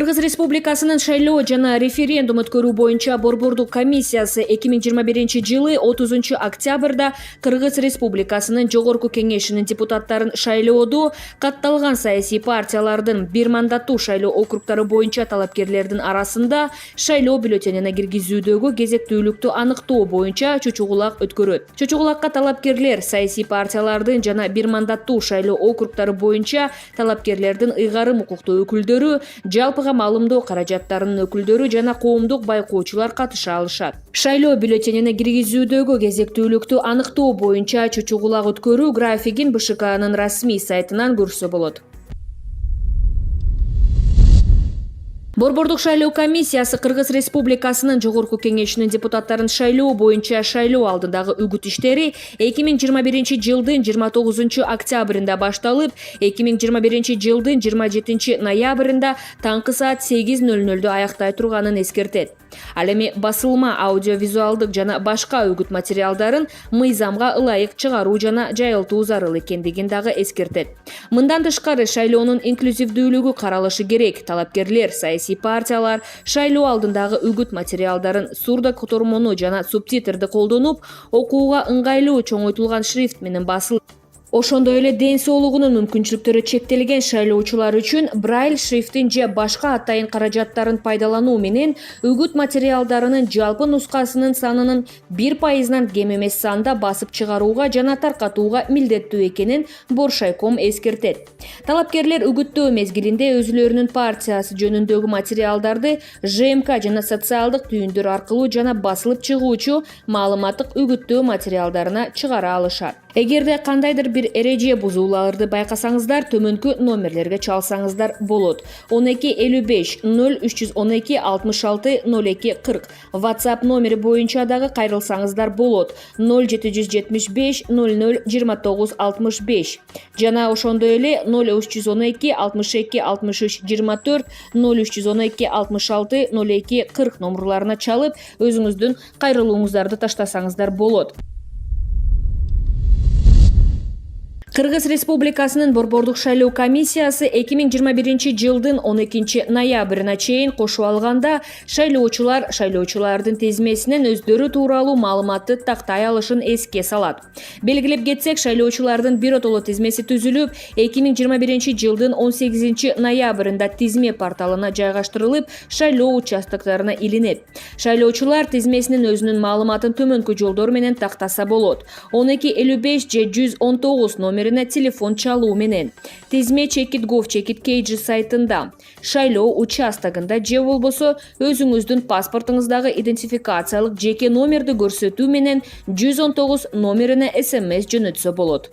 Кыргыз Республикасынын шайлоо жана референдум өткөрүү боюнча Борбордук комиссиясы 2021 жылы 30 октябрда Кыргыз Республикасынын Жогорку Кеңешинин депутаттарын шайлоодо катталган саясий партиялардын бир мандаттуу шайлоо округдары боюнча талапкерлердин арасында шайлоо бюллетенине киргизүүдөгү кезектүүлүктү аныктоо боюнча чучугулак өткөрөт. Чучугулакка талапкерлер саясий партиялардын жана бир мандаттуу шайлоо округдары боюнча талапкерлердин ыйгарым укуктуу өкүлдөрү, жалпыга маалымдоо каражаттарынын өкүлдөрү жана коомдук байкоочулар катыша алышат. Шайлоо бюллетенине киргизүүдөгү кезектүүлүктү аныктоо боюнча чучугулак өткөрүү графигин БШКнын расмий сайтынан көрсө болот. Борбордук шайлоо комиссиясы Кыргыз Республикасынын Жогорку Кеңешинин депутаттарын шайлоо боюнча шайлоо алдындагы үгүт иштери 2021 жылдын 29 октябрында башталып, 2021 жылдын 27 ноябрында таңкы саат 8:00 аяктай турганын эскертет. Ал эми басылма, аудиовизуалдык жана башка үгүт материалдарын мыйзамга ылайык чыгаруу жана жайылтуу зарыл экендигин дагы эскертет. Мындан тышкары шайлоонун инклюзивдүүлүгү каралышы керек. Талапкерлер, саясий партиялар шайлоо алдындагы үгүт материалдарын сурдо котормону жана субтитрди колдонуп, окууга ыңгайлуу чоңойтулган шрифт менен басылып, ошондой эле ден соолугунун мүмкүнчүлүктөрү чектелген шайлоочулар үчүн брайль шрифтин же башка атайын каражаттарын пайдалануу менен үгүт материалдарынын жалпы нускасынын санынын 1%-нан кем эмес санда басып чыгарууга жана таркатууга милдеттүү экенин Боршайком эскертет. Талапкерлер үгүттөө мезгилинде өзүлөрүнүн партиясы жөнүндөгү материалдарды ЖМК жана социалдык түйүндөр аркылуу жана басылып чыгуучу маалыматтык үгүттөө материалдарына чыгара алышат. Эгерде кандайдыр бир эреже бузууларды байкасаңыздар, төмөнкү номерлерге чалсаңыздар болот. 12 55 0312 66 02 40. WhatsApp номери боюнча дагы кайрылсаңыздар болот. 0775 00 29 65. Жана ошондой эле 0312 62 63 24 0312 66 02 40 номерларына чалып, өзүңүздүн кайрылууңуздарды таштасаңыздар болот. Кыргыз Республикасынын Борбордук шайлоо комиссиясы 2021 жылдын 12 ноябрына чейин кошуп алганда шайлоочулардын тизмесинен өздөрү тууралуу маалыматты тактай алышын эске салат. Белгилеп кетсек, шайлоочулардын биротоло тизмеси түзүлүп, 2021 жылдын 18 ноябрында тизме порталына жайгаштырылып, шайлоо участоктарына илинет. Шайлоочулар тизмесинин өзүнүн маалыматын төмөнкү жолдор менен тактаса болот. 1255 же 119 номер телефон чалуу менен, тизме chekit.gov.kg сайтында, шайлоо участогунда же болбосо өзүңүздүн паспортуңуздагы идентификациялык жеке номерди көрсөтүү менен 119 номерине SMS жөнөтсө болот.